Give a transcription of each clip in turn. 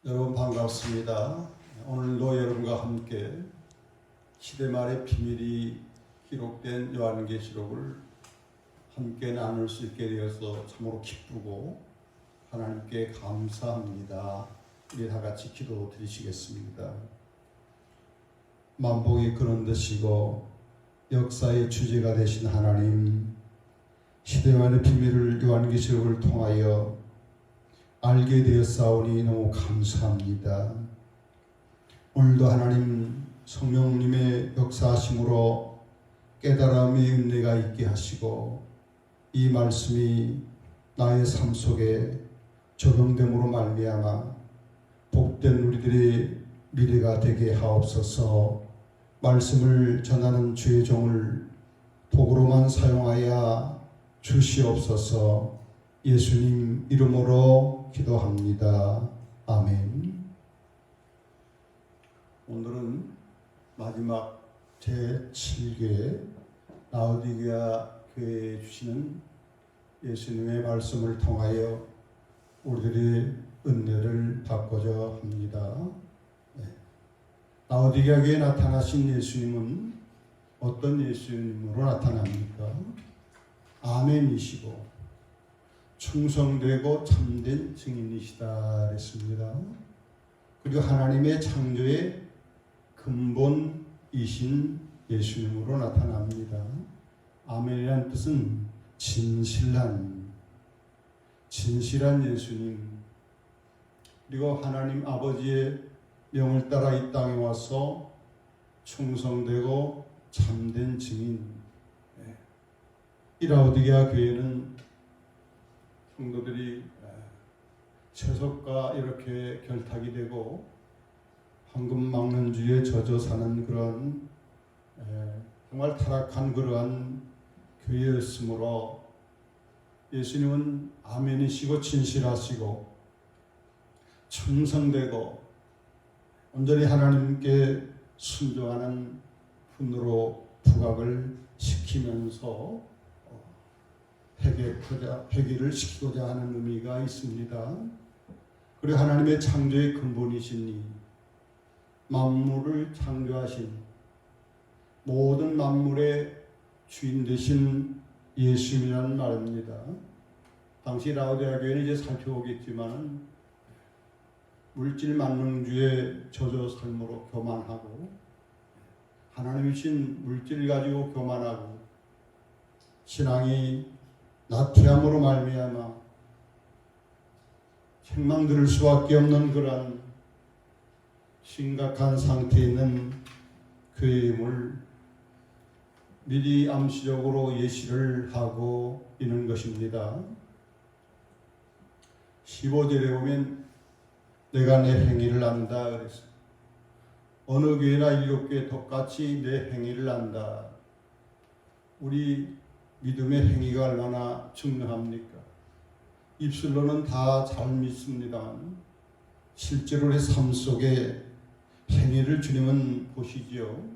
여러분 반갑습니다. 오늘도 여러분과 함께 시대말의 비밀이 기록된 요한계시록을 함께 나눌 수 있게 되어서 참으로 기쁘고 하나님께 감사합니다. 우리 다 같이 기도 드리시겠습니다. 만복이 그런 듯이고 역사의 주제가 되신 하나님, 시대만의 비밀을 요한계시록을 통하여 알게 되었사오니 너무 감사합니다. 오늘도 하나님 성령님의 역사하심으로 깨달음의 은혜가 있게 하시고 이 말씀이 나의 삶 속에 적용됨으로 말미암아 복된 우리들의 미래가 되게 하옵소서. 말씀을 전하는 주의 종을 도구로만 사용하여 주시옵소서. 예수님 이름으로 기도합니다. 아멘. 오늘은 마지막 제7회 라오디게아 교회에 주시는 예수님의 말씀을 통하여 우리들의 은혜를 받고자 합니다. 라오디게아 교회에 나타나신 예수님은 어떤 예수님으로 나타납니까? 아멘이시고 충성되고 참된 증인이시다 그랬습니다. 그리고 하나님의 창조의 근본이신 예수님으로 나타납니다. 아멘이란 뜻은 진실한 예수님, 그리고 하나님 아버지의 명을 따라 이 땅에 와서 충성되고 참된 증인. 이 라오디게아 교회는 성도들이 세속과 이렇게 결탁이 되고 황금 막는주의에 젖어 사는 그런 정말 타락한 그러한 교회였으므로 예수님은 아멘이시고 진실하시고 충성되고 온전히 하나님께 순종하는 분으로 부각을 시키면서 회개를 시키고자 하는 의미가 있습니다. 그리고 하나님의 창조의 근본이시니 만물을 창조하신 모든 만물의 주인 되신 예수님이라는 말입니다. 당시 라오디게아 교회는 이제 살펴보겠지만 물질 만능주의 저조 삶으로 교만하고 하나님이신 물질 가지고 교만하고 신앙이 나태함으로 말미암아 책망 들을 수밖에 없는 그런 심각한 상태에 있는 교회임을 미리 암시적으로 예시를 하고 있는 것입니다. 15절에 보면 내가 내 행위를 안다 그랬어요. 어느 교회나 7교회 똑같이 내 행위를 안다. 우리 믿음의 행위가 얼마나 중요합니까? 입술로는 다 잘 믿습니다만 실제로의 삶 속에 행위를 주님은 보시지요.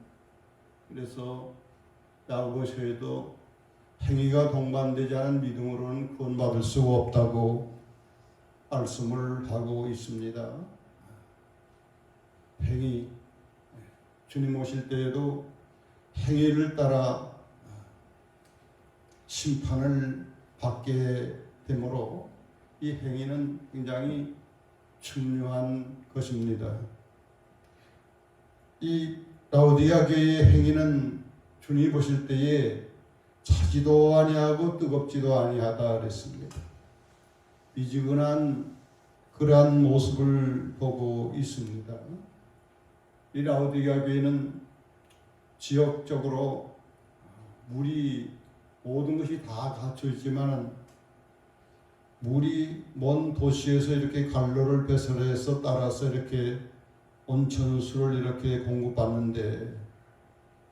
그래서 야고보서에도 행위가 동반되지 않은 믿음으로는 구원받을 수가 없다고 말씀을 하고 있습니다. 행위, 주님 오실 때에도 행위를 따라 심판을 받게 되므로 이 행위는 굉장히 중요한 것입니다. 이 라오디게아 교회의 행위는 주님이 보실 때에 차지도 아니하고 뜨겁지도 아니하다 그랬습니다. 미지근한 그러한 모습을 보고 있습니다. 이 라오디게아 교회는 지역적으로 물이 모든 것이 다 갖춰 있지만 물이 먼 도시에서 이렇게 갈로를 배설해서 따라서 이렇게 온천수를 이렇게 공급받는데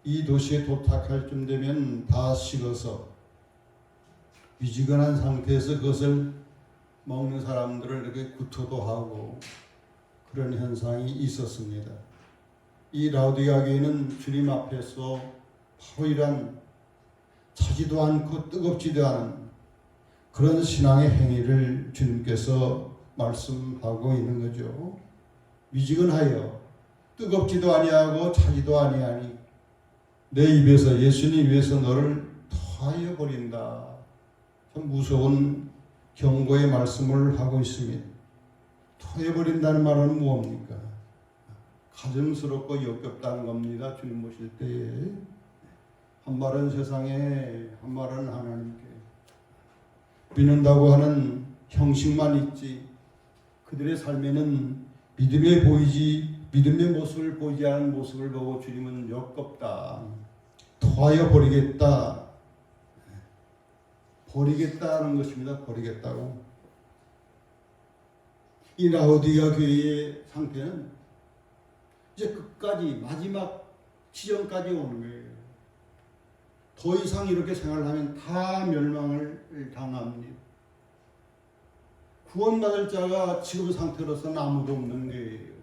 이 도시에 도착할 쯤 되면 다 식어서 미지근한 상태에서 그것을 먹는 사람들을 이렇게 구토도 하고 그런 현상이 있었습니다. 이 라오디게아 교회는 주님 앞에서 바로 이런 차지도 않고 뜨겁지도 않은 그런 신앙의 행위를 주님께서 말씀하고 있는 거죠. 미지근하여 뜨겁지도 아니하고 차지도 아니하니 내 입에서 예수님 위해서 너를 토하여 버린다. 참 무서운 경고의 말씀을 하고 있습니다. 토해 버린다는 말은 무엇입니까? 가증스럽고 역겹다는 겁니다. 주님 모실 때에 한 말은 세상에, 한 말은 하나님께. 믿는다고 하는 형식만 있지 그들의 삶에는 믿음의 모습을 보이지 않은 모습을 보고 주님은 역겹다, 토하여 버리겠다, 버리겠다는 것입니다. 버리겠다고. 이 라오디가 교회의 상태는 이제 끝까지 마지막 지점까지 오는 거예요. 더 이상 이렇게 생활하면 다 멸망을 당합니다. 구원받을 자가 지금 상태로서는 아무도 없는 거예요.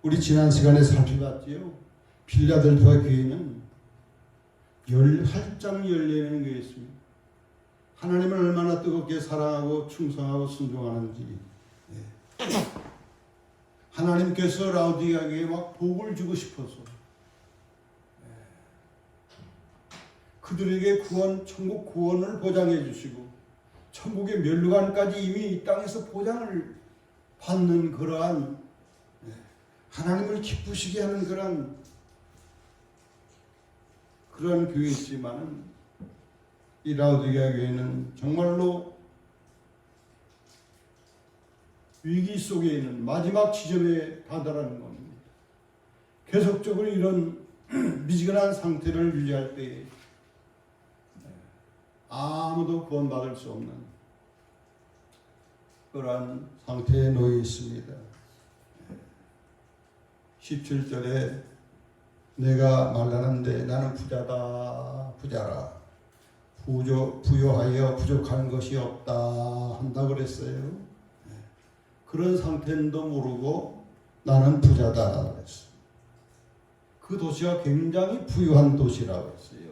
우리 지난 시간에 살펴봤지요. 빌라델피아 교회는 활짝 열리는 교회였습니다. 하나님을 얼마나 뜨겁게 사랑하고 충성하고 순종하는지. 하나님께서 라오디게에 막 복을 주고 싶어서 그들에게 천국 구원을 보장해 주시고 천국의 멸류관까지 이미 이 땅에서 보장을 받는 그러한 하나님을 기쁘시게 하는 그런 교회였지만은 이 라오디게아 교회는 정말로 위기 속에 있는 마지막 지점에 다다라는 겁니다. 계속적으로 이런 미지근한 상태를 유지할 때 아무도 구원받을 수 없는 그러한 상태에 놓여 있습니다. 17절에 내가 말하는데 나는 부자라. 부요하여 부족한 것이 없다 한다 그랬어요. 그런 상태인도 모르고 나는 부자다 그랬어요. 그 도시가 굉장히 부유한 도시라고 했어요.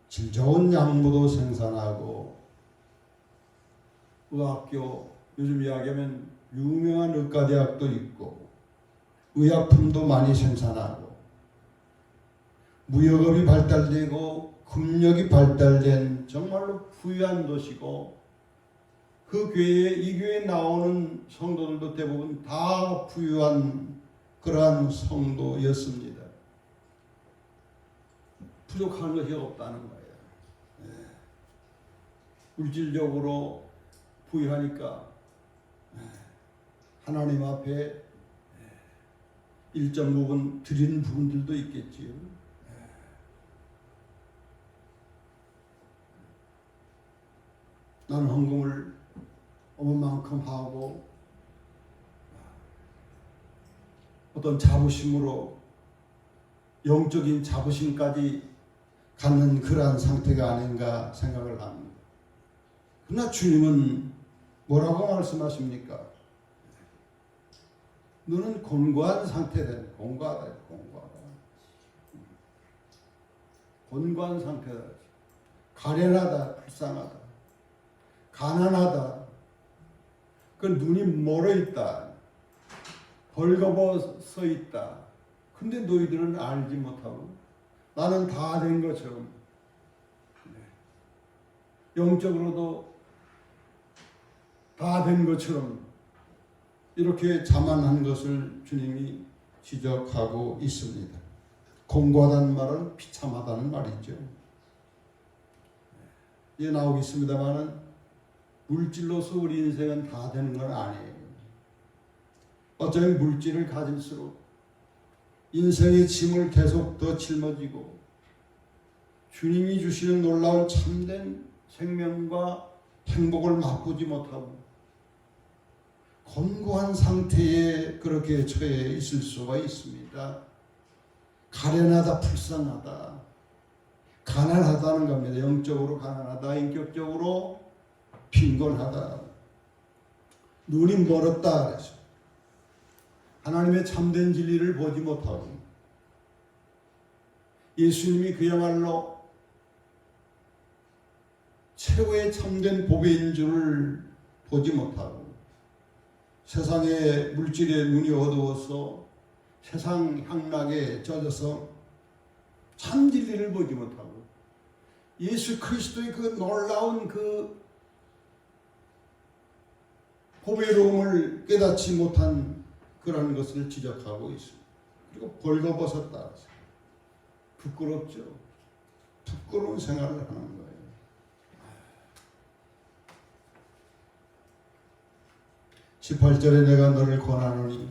질 좋은 약물도 생산하고 의학교, 요즘 이야기하면 유명한 의과대학도 있고 의약품도 많이 생산하고 무역업이 발달되고 금력이 발달된 정말로 부유한 도시고 이 교회에 나오는 성도들도 대부분 다 부유한 그러한 성도였습니다. 부족한 것이 없다는 거예요. 물질적으로 부유하니까 하나님 앞에 일정 부분 드리는 부분들도 있겠지요. 나는 헌금을 어머만큼 하고 어떤 자부심으로 영적인 자부심까지 갖는 그러한 상태가 아닌가 생각을 합니다. 그러나 주님은 뭐라고 말씀하십니까? 너는 곤고한 상태다. 곤고하다. 곤고한 상태다. 가련하다. 불쌍하다. 가난하다. 그 눈이 멀어 있다. 벌거벗어 있다. 근데 너희들은 알지 못하고 나는 다 된 것처럼 영적으로도 다 된 것처럼 이렇게 자만한 것을 주님이 지적하고 있습니다. 공고하다는 말은 비참하다는 말이죠. 이제 나오겠습니다만은 물질로서 우리 인생은 다 되는 건 아니에요. 어쩌면 물질을 가질수록 인생의 짐을 계속 더 짊어지고 주님이 주시는 놀라운 참된 생명과 행복을 맛보지 못하고 곤고한 상태에 그렇게 처해 있을 수가 있습니다. 가련하다, 불쌍하다, 가난하다는 겁니다. 영적으로 가난하다, 인격적으로 빈곤하다, 눈이 멀었다 그래서 하나님의 참된 진리를 보지 못하고 예수님이 그야말로 최고의 참된 보배인 줄을 보지 못하고 세상의 물질에 눈이 어두워서 세상 향락에 젖어서 참 진리를 보지 못하고 예수 그리스도의 그 놀라운 그 보배로움을 깨닫지 못한 그런 것을 지적하고 있습니다. 그리고 벌거벗었다. 부끄럽죠. 부끄러운 생활을 하는 거예요. 18절에 내가 너를 권하노니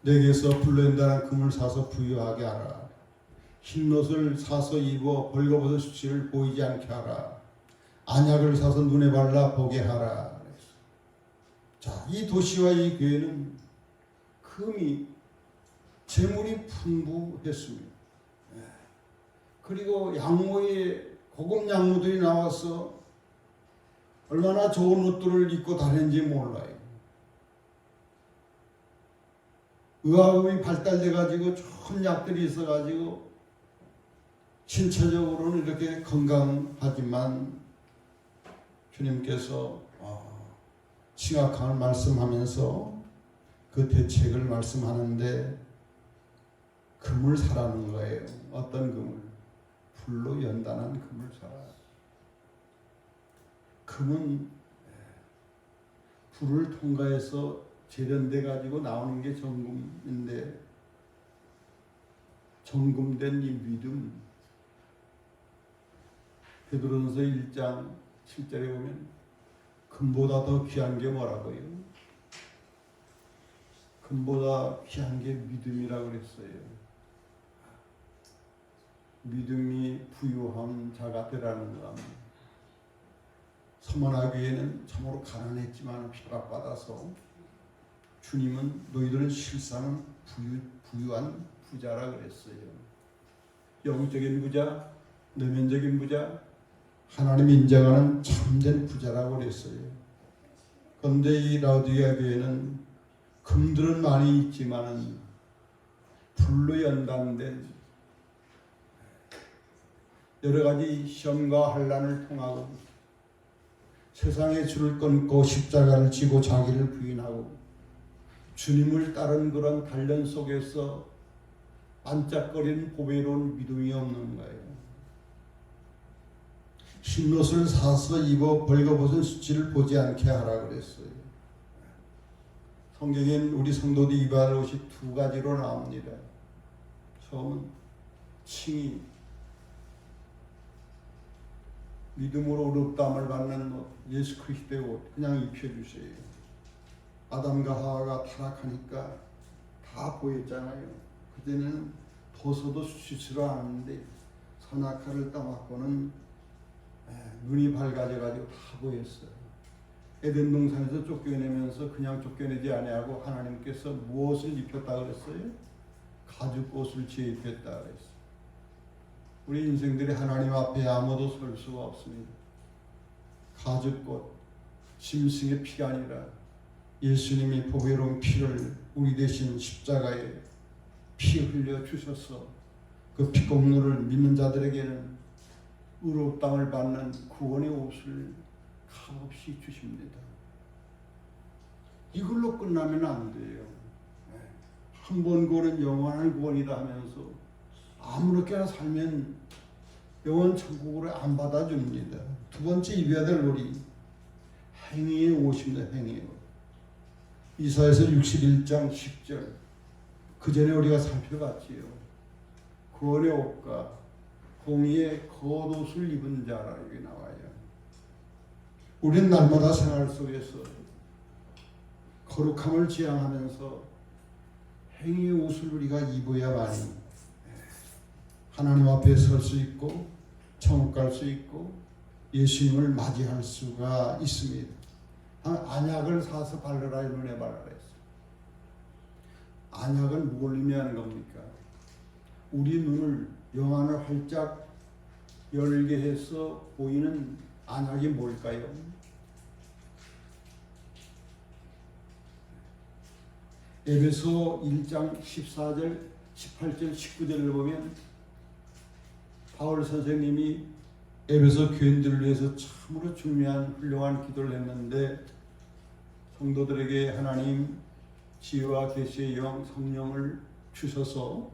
내게서 불러낸다는 금을 사서 부유하게 하라. 흰옷을 사서 입어 벌거벗은 수치를 보이지 않게 하라. 안약을 사서 눈에 발라 보게 하라. 자, 이 도시와 이 교회는 금이 재물이 풍부했습니다. 그리고 양모에 고급 양모들이 나와서 얼마나 좋은 옷들을 입고 다녔는지 몰라요. 의학이 발달돼 가지고 좋은 약들이 있어 가지고 신체적으로는 이렇게 건강하지만 주님께서 심각함을 말씀하면서 그 대책을 말씀하는데 금을 사라는 거예요. 어떤 금을? 불로 연단한 금을 사라. 금은 불을 통과해서 재련돼 가지고 나오는 게 정금인데 정금된 이 믿음, 베드로전서 1장 7절에 보면 금보다 더 귀한 게 뭐라고요? 금보다 귀한 게 믿음이라고 그랬어요. 믿음이 부유한 자가 되라는 겁니다. 서머나교회는 참으로 가난했지만 핍박받아서 주님은 너희들은 실상은 부유한 부자라 그랬어요. 영적인 부자, 내면적인 부자, 하나님이 인정하는 참된 부자라고 그랬어요. 그런데 이 라오디게아 교회는 금들은 많이 있지만은 불로 연단된 여러 가지 시험과 환난을 통하고 세상의 줄을 끊고 십자가를 지고 자기를 부인하고 주님을 따른 그런 단련 속에서 반짝거리는 보배로운 믿음이 없는 거예요. 흰옷을 사서 입어 벌거벗은 수치를 보지 않게 하라 그랬어요. 성경엔 우리 성도들이 입어야 할 옷이 두 가지로 나옵니다. 처음은 칭의, 믿음으로 의롭다함을 받는 옷, 예수 그리스도의 옷 그냥 입혀주세요. 아담과 하와가 타락하니까 다 보였잖아요. 그때는 벗어도 수치스러 않았는데 선악과를 따먹고는 눈이 밝아져가지고 다 보였어요. 에덴 동산에서 쫓겨내면서 그냥 쫓겨내지 아니하고 하나님께서 무엇을 입혔다 그랬어요? 가죽옷을 지어 입혔다 그랬어요. 우리 인생들이 하나님 앞에 아무도 설 수가 없습니다. 가죽꽃, 짐승의 피가 아니라 예수님이 보배로운 피를 우리 대신 십자가에 피 흘려 주셔서 그 피공로를 믿는 자들에게는 의롭다함을 받는 구원의 옷을 값없이 주십니다. 이걸로 끝나면 안 돼요. 한 번 구원은 영원한 구원이다 하면서 아무렇게나 살면 영원 천국으로 안 받아줍니다. 두 번째 입어야 될 옷이 행위의 옷입니다. 행위의 옷. 이사야서 61장 10절 그 전에 우리가 살펴봤지요. 구원의 옷과 공의의 겉옷을 입은 자라 여기 나와요. 우리는 날마다 생활 속에서 거룩함을 지향하면서 행위의 옷을 우리가 입어야만이 하나님 앞에 설 수 있고 천국 갈 수 있고 예수님을 맞이할 수가 있습니다. 안약을 사서 바르라 눈에 바르라 했어요. 안약은 뭘 의미하는 겁니까? 우리 눈을 영안을 활짝 열게 해서 보이는 안약이 뭘까요? 에베소 1장 14절, 18절, 19절을 보면 바울 선생님이 에베소 교인들을 위해서 참으로 중요한 훌륭한 기도를 했는데 성도들에게 하나님 지혜와 계시의 영 성령을 주셔서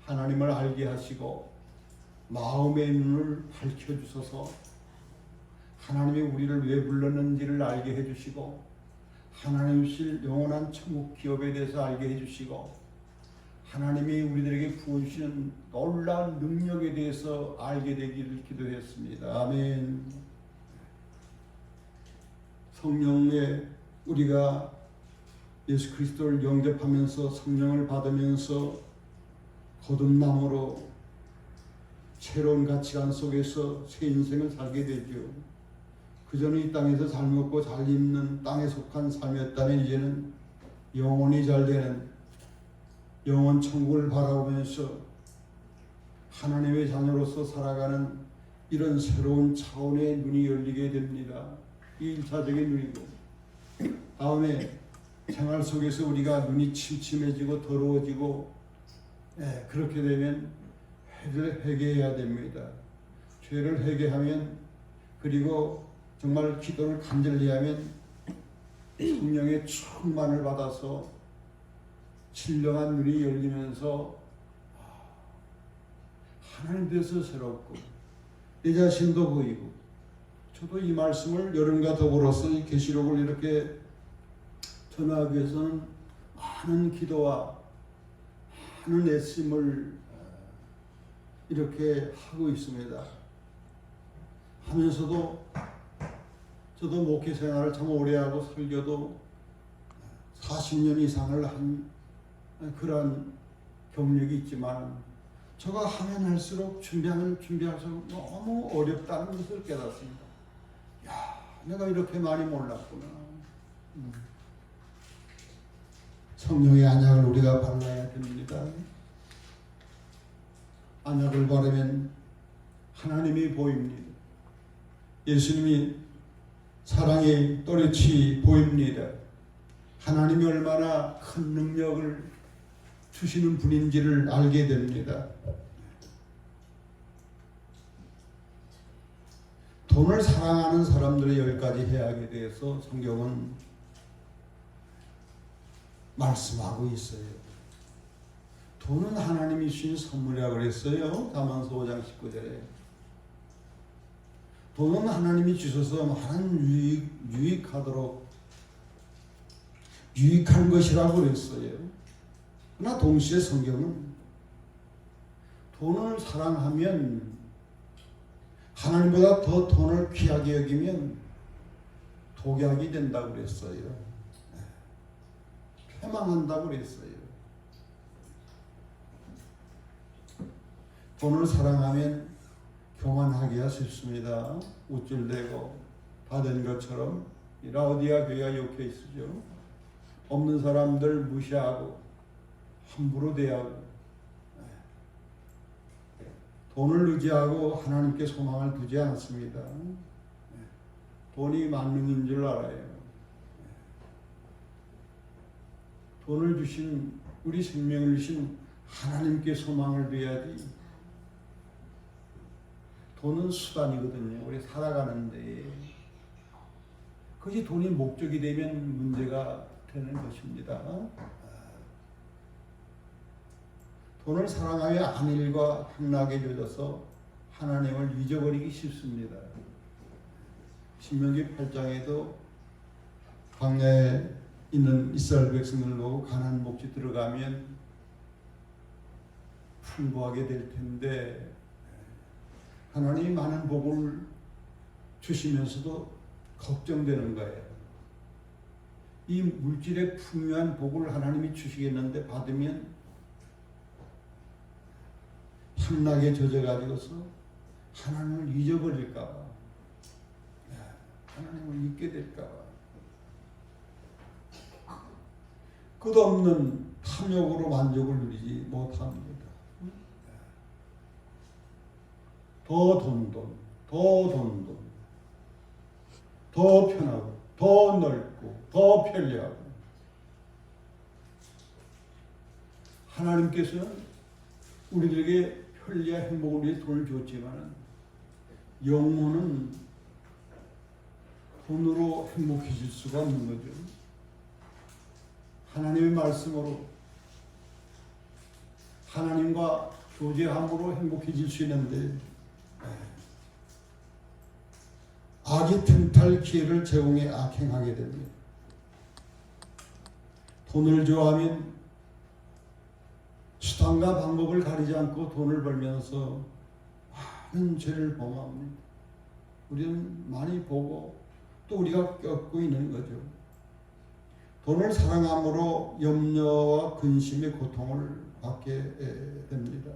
하나님을 알게 하시고 마음의 눈을 밝혀주셔서 하나님이 우리를 왜 불렀는지를 알게 해주시고 하나님 실 영원한 천국 기업에 대해서 알게 해주시고 하나님이 우리들에게 부어주시는 놀라운 능력에 대해서 알게 되기를 기도했습니다. 아멘. 성령에 우리가 예수 그리스도를 영접하면서 성령을 받으면서 거듭남으로 새로운 가치관 속에서 새 인생을 살게 되죠. 그전에 이 땅에서 잘 먹고 잘 입는 땅에 속한 삶이었다면 이제는 영혼이 잘 되는 영원 천국을 바라보면서 하나님의 자녀로서 살아가는 이런 새로운 차원의 눈이 열리게 됩니다. 이 1차적인 눈이고 다음에 생활 속에서 우리가 눈이 침침해지고 더러워지고 그렇게 되면 죄를 회개해야 됩니다. 죄를 회개하면 그리고 정말 기도를 간절히 하면 성령의 충만을 받아서 신령한 눈이 열리면서 하나님 대해서 새롭고 내 자신도 보이고 저도 이 말씀을 여러분과 더불어서 이 계시록을 이렇게 전하기 위해서는 많은 기도와 많은 애씀을 이렇게 하고 있습니다. 하면서도 저도 목회 생활을 참 오래 하고 설교도 40년 이상을 한 그런 경력이 있지만 저가 하면 할수록 준비하면 준비할수록 너무 어렵다는 것을 깨닫습니다. 야, 내가 이렇게 많이 몰랐구나. 성령의 안약을 우리가 발라야 됩니다. 안약을 바르면 하나님이 보입니다. 예수님이 사랑이 또렷이 보입니다. 하나님이 얼마나 큰 능력을 주시는 분인지를 알게 됩니다. 돈을 사랑하는 사람들의 10가지 해악에 대해서 성경은 말씀하고 있어요. 돈은 하나님이 주신 선물이라고 그랬어요. 다만서 5장 19절에. 돈은 하나님이 주셔서 많은 유익하도록 유익한 것이라고 그랬어요. 그러나 동시에 성경은 돈을 사랑하면 하나님보다 더 돈을 귀하게 여기면 독약이 된다고 그랬어요. 패망한다고 그랬어요. 돈을 사랑하면 교만하기가 쉽습니다. 우쭐대고 받은 것처럼 라오디아 교회가 욕해 있으죠. 없는 사람들 무시하고 함부로 대하고 돈을 의지하고 하나님께 소망을 두지 않습니다. 돈이 만능인 줄 알아요. 돈을 주신 우리 생명을 주신 하나님께 소망을 둬야지. 돈은 수단이거든요. 우리 살아가는데 그것이 돈이 목적이 되면 문제가 되는 것입니다. 돈을 사랑하여 안일과 행락에 젖어서 하나님을 잊어버리기 쉽습니다. 신명기 8장에도 광야에 있는 이스라엘 백성을 보고 가나안 목지 들어가면 풍부하게 될 텐데 하나님이 많은 복을 주시면서도 걱정되는 거예요. 이 물질의 풍요한 복을 하나님이 주시겠는데 받으면 향락에 젖어가지고서 하나님을 잊어버릴까봐, 하나님을 잊게 될까봐, 끝없는 탐욕으로 만족을 누리지 못합니다. 더 편하고, 더 넓고, 더 편리하고. 하나님께서는 우리들에게 편리와 행복을 위해 돈을 줬지만 영혼은 돈으로 행복해질 수가 없는 거죠. 하나님의 말씀으로 하나님과 교제함으로 행복해질 수 있는데 악이 틈탈 기회를 제공해 악행하게 됩니다. 돈을 좋아하면 수단과 방법을 가리지 않고 돈을 벌면서 많은 죄를 범합니다. 우리는 많이 보고 또 우리가 겪고 있는 거죠. 돈을 사랑함으로 염려와 근심의 고통을 받게 됩니다.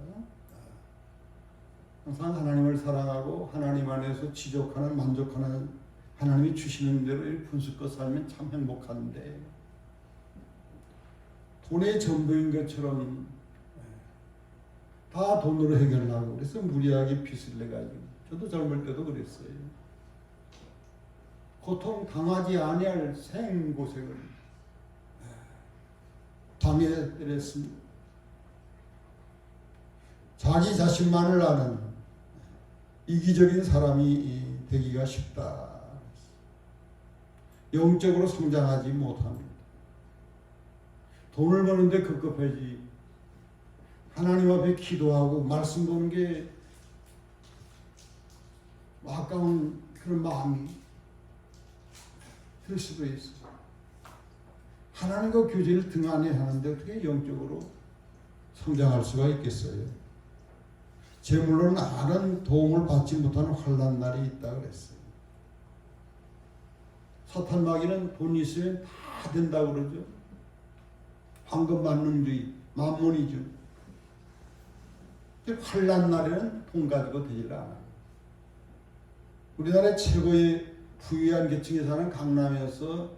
항상 하나님을 사랑하고 하나님 안에서 지족하는 만족하는 하나님이 주시는 대로 분수껏 살면 참 행복한데 돈의 전부인 것처럼 다 돈으로 해결하고 그래서 무리하게 빚을 내가지고 저도 젊을 때도 그랬어요. 고통 당하지 아니할 생고생을 당해냈습니다. 자기 자신만을 아는 이기적인 사람이 되기가 쉽다. 영적으로 성장하지 못합니다. 돈을 버는데 급급하지 하나님 앞에 기도하고 말씀 보는 게 아까운 그런 마음이 들 수도 있어요. 하나님과 교제를 등한히 하는데 어떻게 영적으로 성장할 수가 있겠어요? 재물로는 아는 도움을 받지 못하는 환난 날이 있다 그랬어요. 사탄 마귀는 돈이 있으면 다 된다고 그러죠. 황금 만능주의, 만몬이죠. 환난 날에는 돈 가지고 되질 않아요. 우리나라의 최고의 부유한 계층에 사는 강남에서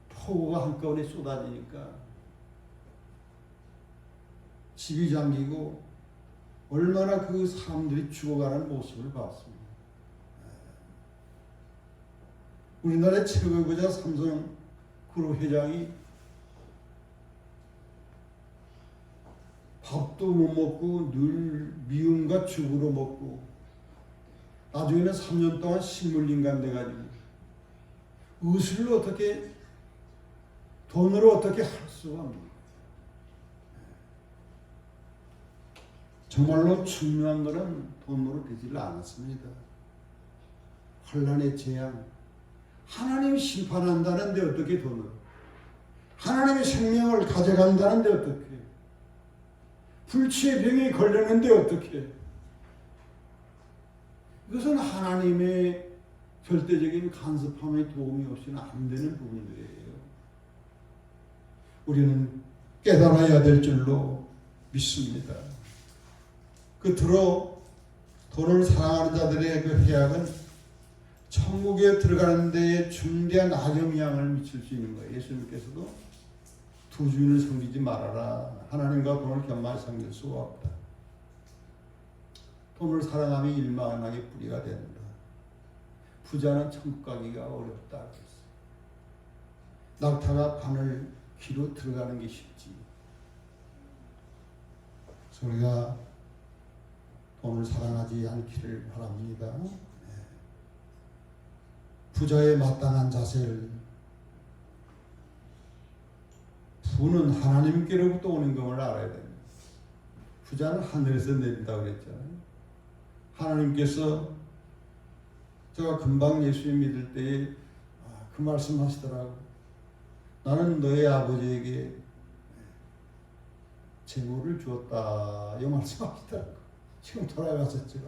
폭우가 한꺼번에 쏟아지니까 집이 잠기고 얼마나 그 사람들이 죽어가는 모습을 봤습니다. 우리나라의 최고의 부자 삼성 그룹 회장이 밥도 못 먹고 늘 미움과 죽으로 먹고 나중에는 3년 동안 식물인간 돼가지고 의술을 어떻게 돈으로 어떻게 할 수가 없는 정말로 중요한 것은 돈으로 되질 않았습니다. 환난의 재앙 하나님이 심판한다는데 어떻게 돈으로 하나님의 생명을 가져간다는데 어떻게 불치의 병이 걸렸는데 어떻게 이것은 하나님의 절대적인 간섭함의 도움이 없이는 안 되는 부분들이에요. 우리는 깨달아야 될 줄로 믿습니다. 끝으로 돈을 사랑하는 자들의 그 해악은 천국에 들어가는 데에 중대한 악영향을 미칠 수 있는 거예요. 예수님께서도 두 주인을 섬기지 말아라. 하나님과 돈을 겸하여 섬길 수가 없다. 돈을 사랑하면 일만하게 뿌리가 된다. 부자는 천국 가기가 어렵다. 낙타가 바늘 귀로 들어가는 게 쉽지. 우리가 돈을 사랑하지 않기를 바랍니다. 부자의 마땅한 자세를 부는 하나님께로부터 오는 것을 알아야 됩니다. 부자는 하늘에서 내린다고 그랬잖아요. 하나님께서 제가 금방 예수님 믿을 때에 그 말씀 하시더라고. 나는 너의 아버지에게 재물을 주었다. 이 말씀 하시더라고. 지금 돌아가셨지만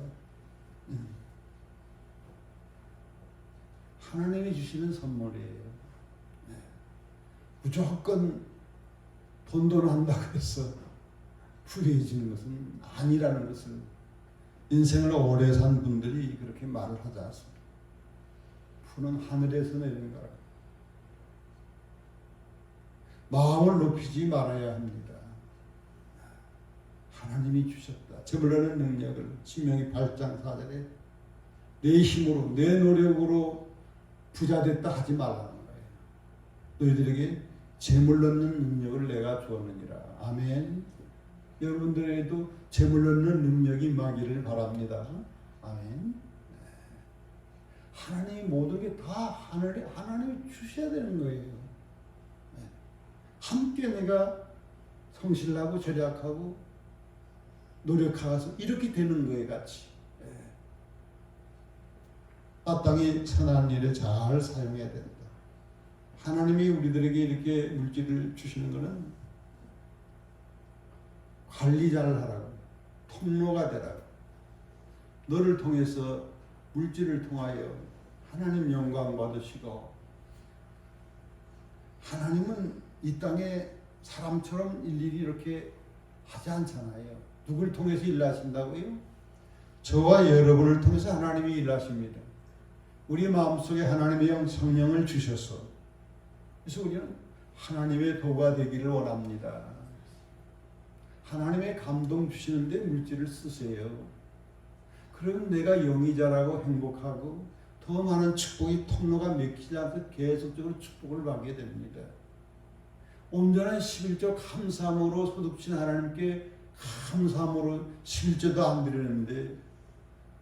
하나님이 주시는 선물이에요. 무조건 돈돈 한다고 해서 부유해지는 것은 아니라는 것을 인생을 오래 산 분들이 그렇게 말을 하지 않습니다. 부는 하늘에서 내리는 거라. 마음을 높이지 말아야 합니다. 하나님이 주셨다. 저버리는 능력을 신명기 8장 4절에 내 힘으로 내 노력으로 부자 됐다 하지 말라는 거예요. 너희들에게 재물 넣는 능력을 내가 주었느니라. 아멘. 여러분들에게도 재물 넣는 능력이 임하기를 바랍니다. 아멘. 하나님이 모든 게 다 하나님이 주셔야 되는 거예요. 함께 내가 성실하고 절약하고 노력해서 이렇게 되는 거에 같이 마땅히 선한 일에 잘 사용해야 된다. 하나님이 우리들에게 이렇게 물질을 주시는 것은 관리 잘 하라고, 통로가 되라고, 너를 통해서 물질을 통하여 하나님 영광 받으시고, 하나님은 이 땅에 사람처럼 일일이 이렇게 하지 않잖아요. 누굴 통해서 일하신다고요? 저와 여러분을 통해서 하나님이 일하십니다. 우리 마음속에 하나님의 영 성령을 주셔서, 그래서 우리는 하나님의 도가 되기를 원합니다. 하나님의 감동 주시는데 물질을 쓰세요. 그러면 내가 영이 자라고 행복하고 더 많은 축복이 통로가 막히지 않고 계속적으로 축복을 받게 됩니다. 온전한 11조 감사함으로 소득신 하나님께 감사함으로 11조도 안 드리는데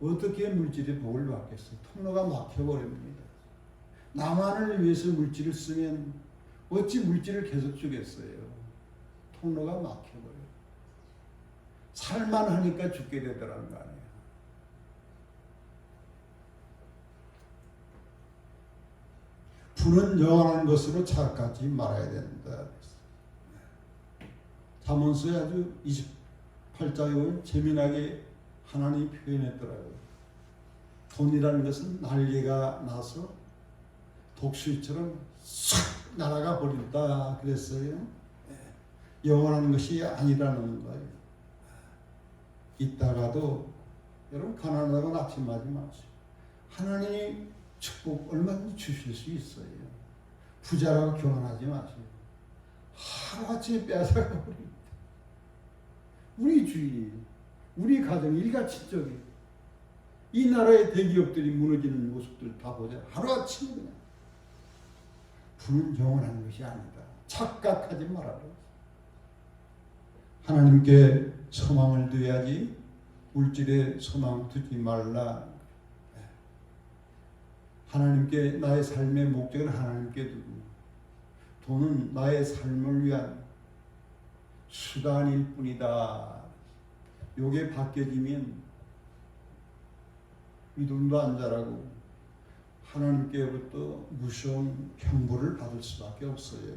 어떻게 물질의 복을 받겠어요? 통로가 막혀버립니다. 나만을 위해서 물질을 쓰면 어찌 물질을 계속 주겠어요? 통로가 막혀버려요. 살만 하니까 죽게 되더라는 거 아니에요. 부는 영원한 것으로 착각하지 말아야 된다. 잠언서에 아주 28장에 보면 재미나게 하나님이 표현했더라고요. 돈이라는 것은 날개가 나서 독수리처럼 싹 날아가 버린다 그랬어요. 영원한 것이 아니라는 거예요. 이따가도 여러분 가난하다고 낙심하지 마세요. 하나님이 축복 얼마든지 주실 수 있어요. 부자라고 교만하지 마세요. 하루아침에 빼앗아가 버립니다. 우리 주위, 우리 가정 일가친적이 이 나라의 대기업들이 무너지는 모습들 다 보자. 하루아침에 그냥. 부는 영원한 것이 아니다. 착각하지 말아라. 하나님께 소망을 둬야지 물질에 소망 두지 말라. 하나님께 나의 삶의 목적은 하나님께 두고 돈은 나의 삶을 위한 수단일 뿐이다. 요게 바뀌어지면 믿음도 안 자라고 하나님께로부터 무서운 형벌을 받을 수밖에 없어요.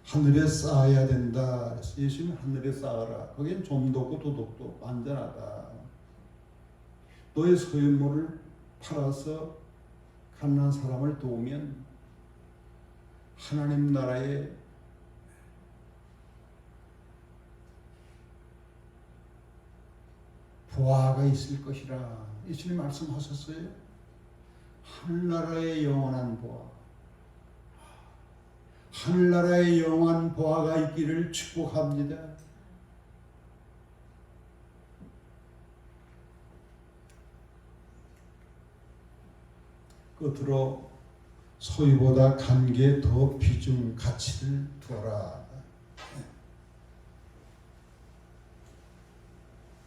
하늘에 쌓아야 된다. 그래서 예수님은 하늘에 쌓아라. 거기엔 좀도 없고 도덕도 없고 안전하다. 너의 소유물을 팔아서 가난한 사람을 도우면 하나님 나라에 보화가 있을 것이라 예수님 말씀하셨어요. 하늘나라의 영원한 보화, 하늘나라의 영원한 보화가 있기를 축복합니다. 끝으로 소유보다 관계에 더 비중 가치를 두어라.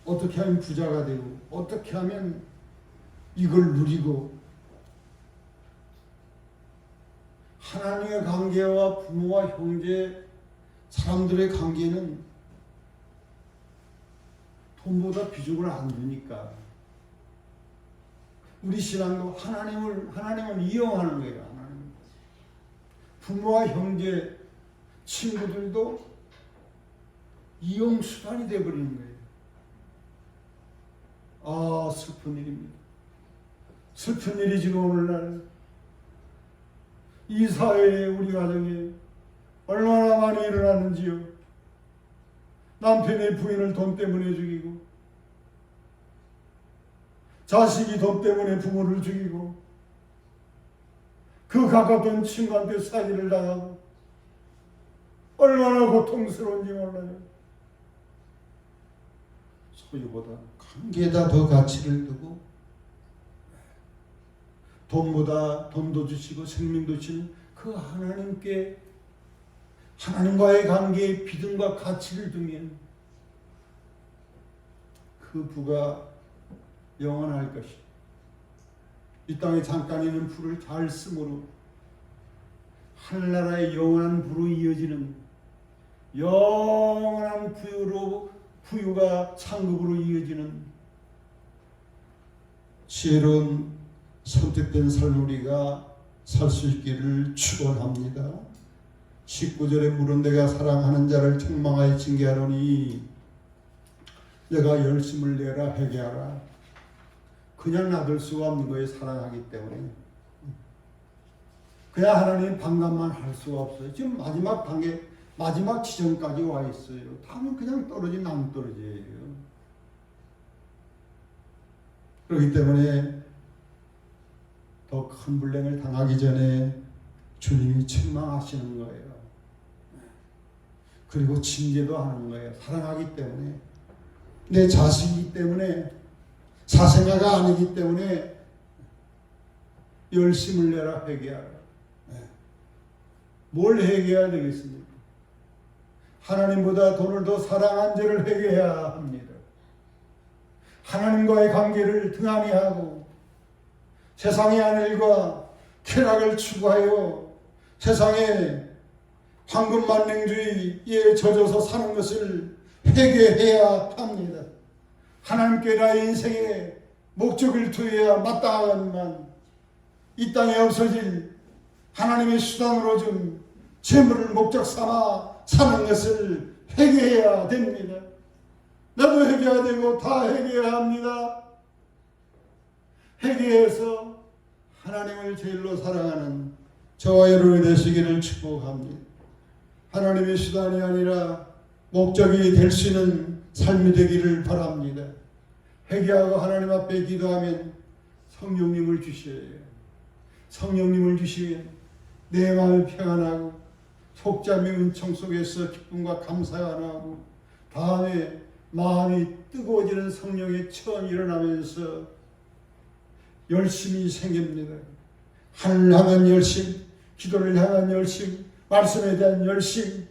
어떻게 하면 부자가 되고 어떻게 하면 이걸 누리고 하나님의 관계와 부모와 형제 사람들의 관계는 돈보다 비중을 안 두니까 우리 신앙도 하나님을 이용하는 거예요. 하나님. 부모와 형제 친구들도 이용 수단이 되어버리는 거예요. 아, 슬픈 일입니다. 슬픈 일이 지금 오늘날 이 사회에 우리 가정에 얼마나 많이 일어나는지요. 남편의 부인을 돈 때문에 죽이고 자식이 돈 때문에 부모를 죽이고 그 가깝던 친구한테 사기를 당하고 얼마나 고통스러운지 몰라요. 소유보다 관계에다 더 가치를 두고 돈보다 돈도 주시고 생명도 주시는 그 하나님께 하나님과의 관계에 비중과 가치를 두면 그 부가 영원할 것이다. 이 땅에 잠깐 있는 부를 잘 쓰므로 하늘나라의 영원한 부로 이어지는 영원한 부유가 상급으로 이어지는 지혜로운 선택된 삶을 우리가 살 수 있기를 축원합니다. 19절에 물은 내가 사랑하는 자를 책망하여 징계하노니 내가 열심을 내라 회개하라. 그냥 놔둘 수가 없는 거예요. 사랑하기 때문에. 그냥 하나님 방관만 할 수가 없어요. 지금 마지막 단계, 마지막 지점까지 와 있어요. 다음은 그냥 떨어진 낭떠러지예요. 그렇기 때문에 더 큰 불행을 당하기 전에 주님이 책망하시는 거예요. 그리고 징계도 하는 거예요. 사랑하기 때문에, 내 자식이기 때문에, 사생아가 아니기 때문에 열심을 내라 회개하라. 뭘 회개해야 되겠습니까? 하나님보다 돈을 더 사랑한 죄를 회개해야 합니다. 하나님과의 관계를 등한히 하고 세상의 안일과 쾌락을 추구하여 세상의 황금만능주의에 젖어서 사는 것을 회개해야 합니다. 하나님께 나의 인생에 목적을 두어야 마땅하건만 이 땅에 없어질 하나님의 수단으로 준 재물을 목적 삼아 사는 것을 회개해야 됩니다. 나도 회개해야 되고 다 회개해야 합니다. 회개해서 하나님을 제일로 사랑하는 저와 여러분이 되시기를 축복합니다. 하나님의 수단이 아니라 목적이 될 수 있는 삶이 되기를 바랍니다. 회개하고 하나님 앞에 기도하면 성령님을 주셔야 해요. 성령님을 주시면 내 마음이 평안하고 속잠의 은총 속에서 기쁨과 감사가 나고 다음에 마음이 뜨거워지는 성령의 체험이 일어나면서 열심이 생깁니다. 하늘을 향한 열심, 기도를 향한 열심, 말씀에 대한 열심이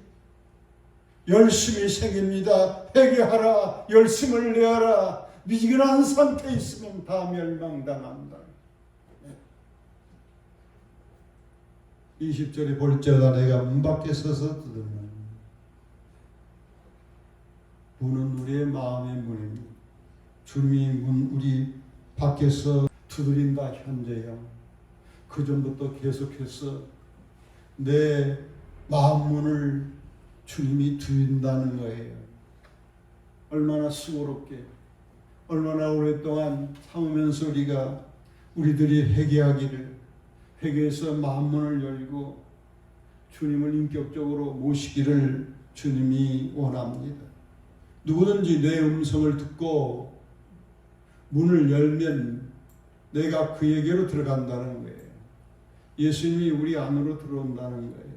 생깁니다. 회개하라, 열심을 내어라. 미지근한 상태에 있으면 다 멸망당한다. 20절에 볼지어다 내가 문 밖에 서서 두드리는 문은 우리의 마음의 문입니다. 주님이 문 우리 밖에서 두드린다 현재요. 그 전부터 계속해서 내 마음 문을 주님이 두드린다는 거예요. 얼마나 수고롭게 얼마나 오랫동안 참으면서 우리들이 회개해서 마음문을 열고 주님을 인격적으로 모시기를 주님이 원합니다. 누구든지 내 음성을 듣고 문을 열면 내가 그에게로 들어간다는 거예요. 예수님이 우리 안으로 들어온다는 거예요.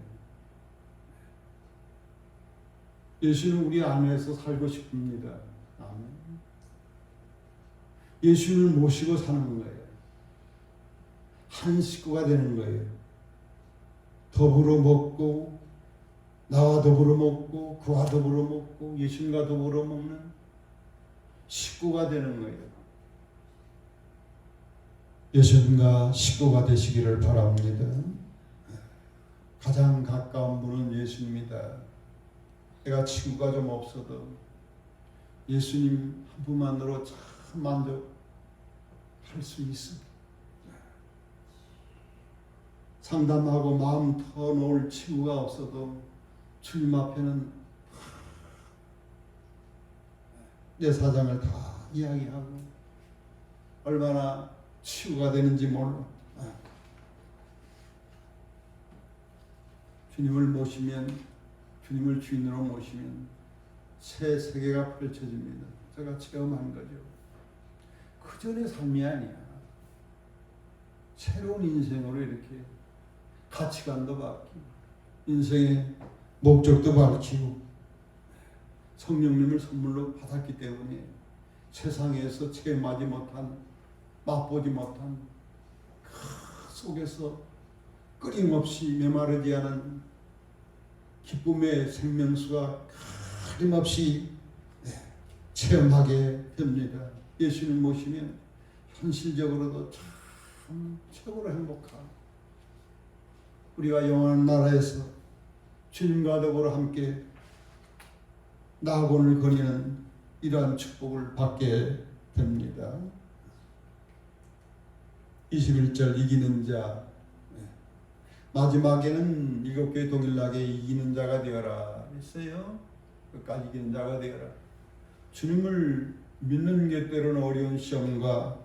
예수는 우리 안에서 살고 싶습니다. 아멘. 예수님을 모시고 사는 거예요. 한 식구가 되는 거예요. 더불어 먹고 나와 더불어 먹고 그와 더불어 먹고 예수님과 더불어 먹는 식구가 되는 거예요. 예수님과 식구가 되시기를 바랍니다. 가장 가까운 분은 예수님입니다. 내가 친구가 좀 없어도 예수님 한 분만으로 참 만족할 수 있습니다. 상담하고 마음 터놓을 친구가 없어도 주님 앞에는 내 사정을 다 이야기하고 얼마나 치유가 되는지 몰라. 주님을 모시면, 주님을 주인으로 모시면 새 세계가 펼쳐집니다. 제가 체험한 거죠. 그 전의 삶이 아니야. 새로운 인생으로 이렇게 가치관도 바뀌고 인생의 목적도 밝히고 성령님을 선물로 받았기 때문에 세상에서 체험하지 못한, 맛보지 못한 그 속에서 끊임없이 메마르지 않은 기쁨의 생명수가 끊임없이 체험하게 됩니다. 예수님 모시면 현실적으로도 참 최고로 행복하고 우리가 영원한 나라에서 주님과 더불어 함께 낙원을 거니는 이러한 축복을 받게 됩니다. 21절 이기는 자, 마지막에는 7교회 동일하게 이기는 자가 되어라 했어요. 끝까지 이기는 자가 되어라. 주님을 믿는 게 때로는 어려운 시험과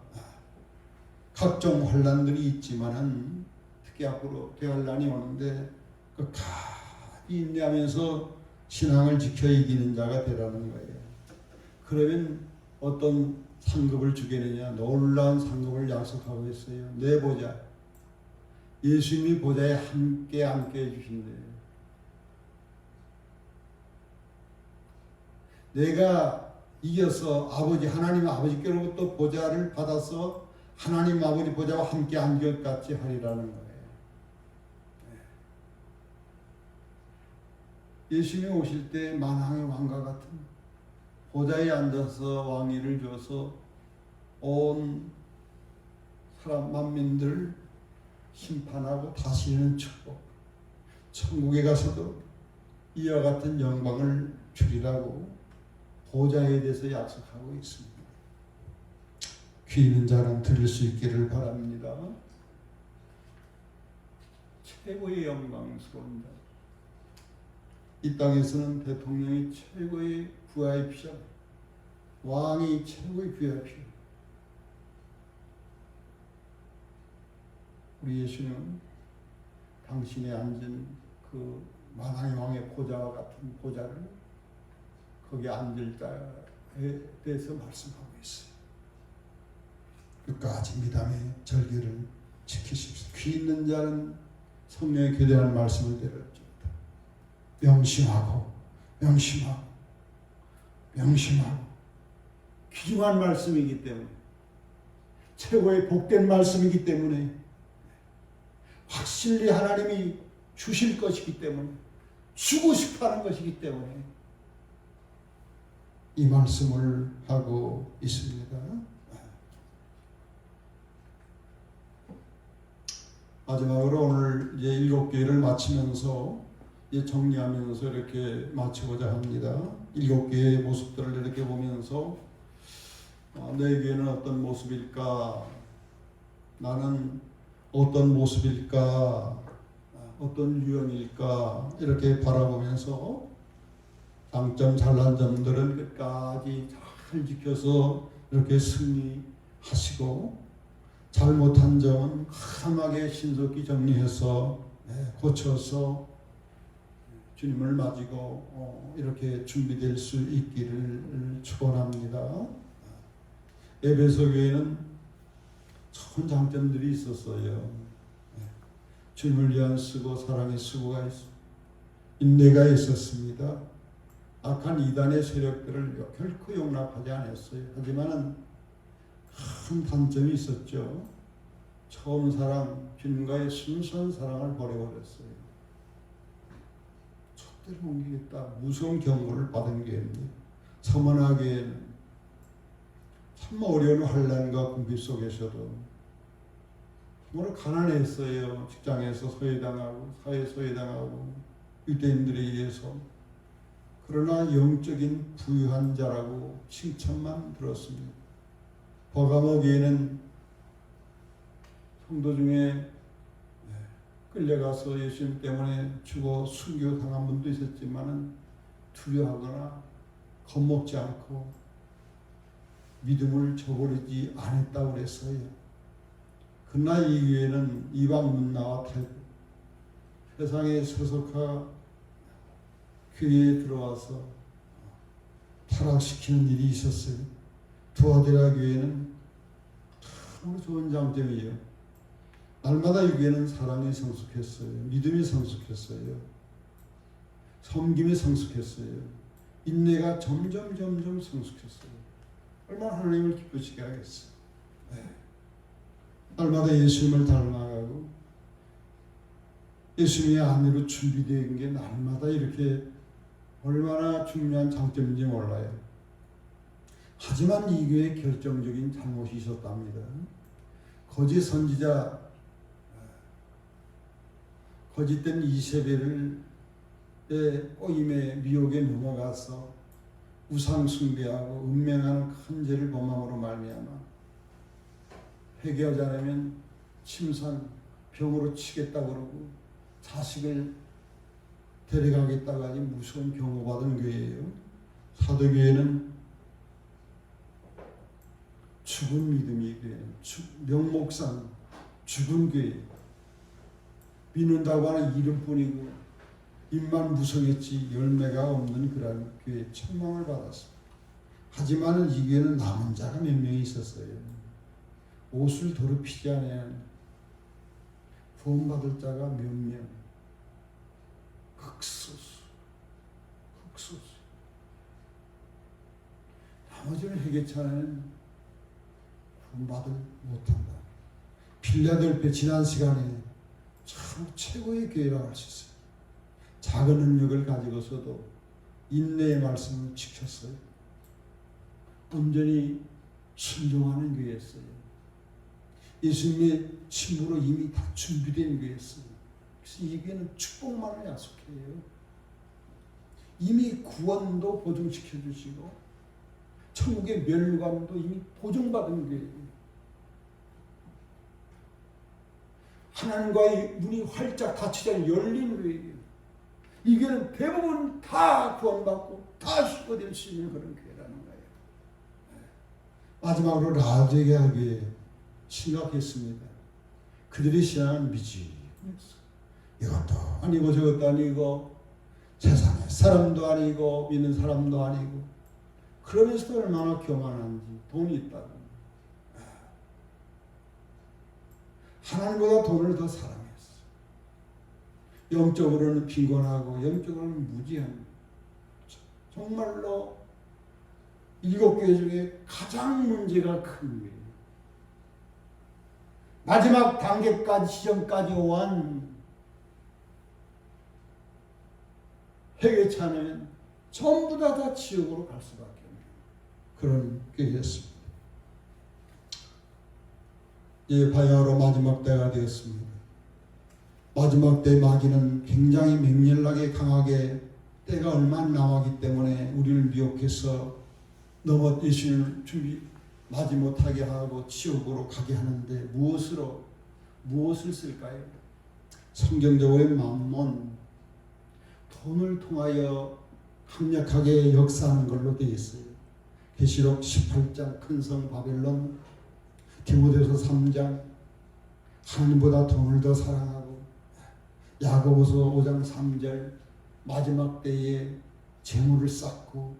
각종 혼란들이 있지만은 특히 앞으로 대환란이 오는데 끝까지 인내하면서 신앙을 지켜 이기는 자가 되라는 거예요. 그러면 어떤 상급을 주겠느냐? 놀라운 상급을 약속하고 있어요. 내 보좌, 예수님이 보좌에 함께 앉게 해주신대요. 내가 이겨서 하나님 아버지께로부터 보좌를 받아서 하나님 아버지 보좌와 함께 앉을 같이 하리라는 거예요. 예수님이 오실 때 만왕의 왕과 같은 보좌에 앉아서 왕위를 줘서 온 사람 만민들 심판하고 다스리는 축복, 천국에 가서도 이와 같은 영광을 주리라고 보좌에 대해서 약속하고 있습니다. 귀 있는 자는 들을 수 있기를 바랍니다. 최고의 영광스러운 자. 이 땅에서는 대통령이 최고의 VIP야. 왕이 최고의 VIP야. 우리 예수는 당신이 앉은 그 만왕의 왕의 보좌와 같은 보좌를 거기에 앉을 자에 대해서 말씀하고 있어요. 끝까지 미담의 절개를 지키십시오. 귀 있는 자는 성령의 교대한 말씀을 들을지어다. 명심하고 귀중한 말씀이기 때문에, 최고의 복된 말씀이기 때문에, 확실히 하나님이 주실 것이기 때문에, 주고 싶어하는 것이기 때문에 이 말씀을 하고 있습니다. 마지막으로 오늘 이제 7개를 마치면서 정리하면서 이렇게 마치고자 합니다. 7개의 모습들을 이렇게 보면서 너에게는 어떤 모습일까? 나는 어떤 모습일까? 어떤 유형일까? 이렇게 바라보면서 장점, 잘난 점들은 끝까지 잘 지켜서 이렇게 승리하시고, 잘못한 점은 강하게 신속히 정리해서 고쳐서 주님을 맞이고 이렇게 준비될 수 있기를 축원합니다. 에베소 교회는 좋은 장점들이 있었어요. 주님을 위한 수고, 사랑의 수고가 있었고, 인내가 있었습니다. 악한 이단의 세력들을 결코 용납하지 않았어요. 하지만 큰 단점이 있었죠. 처음 사랑, 주님과의 순수한 사랑을 버려버렸어요. 촛대를 옮기겠다. 무서운 경고를 받은 교회입니다. 서머나 교회는 참 어려운 환난과 궁핍 속에서도 정말 가난했어요. 직장에서 소외당하고, 사회 소외당하고, 유대인들에 의해서. 그러나 영적인 부유한 자라고 칭찬만 들었습니다. 버가모 교회는 성도 중에 끌려가서 예수님 때문에 죽어 순교당한 분도 있었지만 두려워하거나 겁먹지 않고 믿음을 저버리지 않았다고 그랬어요. 그러나 이 교회는 이방 문화와 탈 세상에 소속하 교회에 들어와서 타락시키는 일이 있었어요. 두아디라 교회는 정말 좋은 장점이에요. 날마다 이 교회는 사랑이 성숙했어요. 믿음이 성숙했어요. 섬김이 성숙했어요. 인내가 점점 성숙했어요. 얼마나 하나님을 기쁘시게 하겠어요. 날마다 예수님을 닮아가고 예수님의 아내로 준비되어 게 날마다 이렇게 얼마나 중요한 장점인지 몰라요. 하지만 이 교회에 결정적인 잘못이 있었답니다. 거짓 선지자, 거짓된 이세벨의 꼬임에 미혹에 넘어가서 우상 숭배하고 음행하는 큰 죄를 범함으로 말미암아 회개하지 않으면 침상 병으로 치겠다고 그러고 자식을 데려가겠다고 하니 무서운 경고받은 교회예요. 사도교회는 죽은 믿음이 교회는 명목상 죽은 교회. 믿는다고 하는 이름뿐이고 입만 무성했지 열매가 없는 그런 교회 책망을 받았습니다. 하지만 이 교회는 남은 자가 몇 명이 있었어요. 옷을 더럽히지 않으면 구원받을 자가 몇 명. 극소수. 나머지는 회개치 않으면 구원받을 못한다. 필라델피아 지난 시간에 참 최고의 교회라고 할 수 있어요. 작은 능력을 가지고서도 인내의 말씀을 지켰어요. 온전히 순종하는 교회였어요. 예수님의 침으로 이미 다 준비된 교회였어요. 그래서 이 교회는 축복만을 약속해요. 이미 구원도 보증시켜 주시고 천국의 멸관도 이미 보증받은 교회예요. 하나님과의 문이 활짝 닫히지 않은 열린 교회예요. 이 교회는 대부분 다 구원받고 다 휴거될 수 있는 그런 교회라는 거예요. 마지막으로 라오디게아 교회 심각했습니다. 그들의 신앙은 미지근했어. 이것도 아니고 저것도 아니고 세상에 사람도 아니고 믿는 사람도 아니고 그러면서도 얼마나 교만한지 돈이 있다고. 하나님보다 돈을 더 사랑했어. 영적으로는 빈곤하고 영적으로는 무지한 정말로 7교회 중에 가장 문제가 큰 거예요. 마지막 단계까지 지점까지 온 회개치 않으면 전부 다 지옥으로 갈 수밖에 없는 그런 교회였습니다. 예, 바야흐로 마지막 때가 되었습니다. 마지막 때 마귀는 굉장히 맹렬하게 강하게 때가 얼마 안 남았기 때문에 우리를 미혹해서 예수님을 마지 못하게 하고 지옥으로 가게 하는데 무엇을 쓸까요? 성경적으로 만몬, 돈을 통하여 강력하게 역사하는 걸로 되어 있어요. 계시록 18장 큰 성 바벨론, 디모데서 3장 하나님보다 돈을 더 사랑하고, 야고보서 5장 3절 마지막 때에 재물을 쌓고,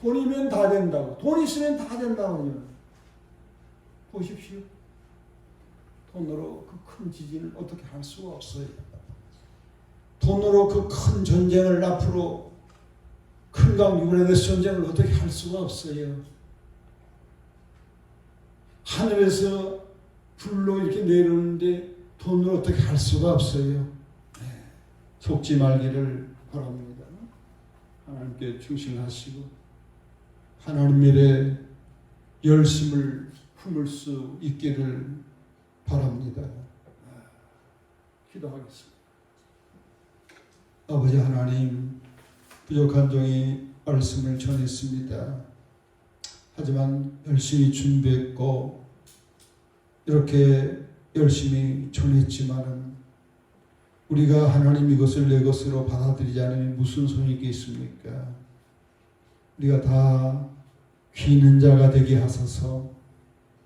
돈이면 다 된다고, 돈 있으면 다 된다고요. 보십시오. 돈으로 그 큰 지진을 어떻게 할 수가 없어요. 돈으로 그 큰 전쟁을 앞으로 큰 강 유브라데스 전쟁을 어떻게 할 수가 없어요. 하늘에서 불로 이렇게 내려오는데 돈으로 어떻게 할 수가 없어요. 속지 말기를 바랍니다. 하나님께 충실하시고 하나님 일에 열심을 품을 수 있기를 바랍니다. 기도하겠습니다. 아버지 하나님, 부족한 종이 말씀을 전했습니다. 하지만 열심히 준비했고 이렇게 열심히 전했지만은 우리가 하나님 이것을 내 것으로 받아들이지 않으면 무슨 소용이 있겠습니까? 우리가 다 귀 있는 자가 되게 하소서.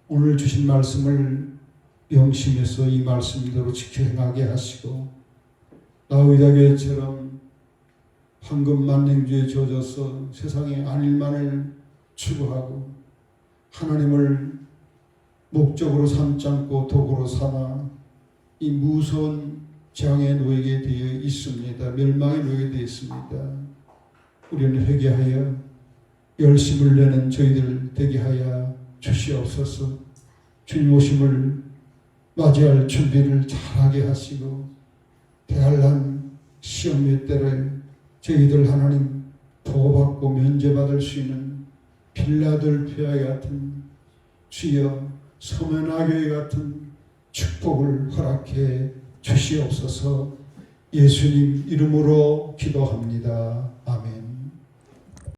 오늘 주신 말씀을 명심해서 이 말씀대로 지켜 행하게 하시고, 라오디게아 교회처럼 황금 만능주에 젖어서 세상에 안일만을 추구하고 하나님을 목적으로 삼지 않고 도구로 삼아 이 무서운 재앙에 놓이게 되어 있습니다. 멸망에 놓이게 되어 있습니다. 우리는 회개하여 열심을 내는 저희들 되게 하여 주시옵소서. 주님 오심을 맞이할 준비를 잘하게 하시고 대환란 시험의 때를 저희들 하나님 보호받고 면제받을 수 있는 빌라델피아 같은 주여 서면화교회 같은 축복을 허락해 주시옵소서. 예수님 이름으로 기도합니다.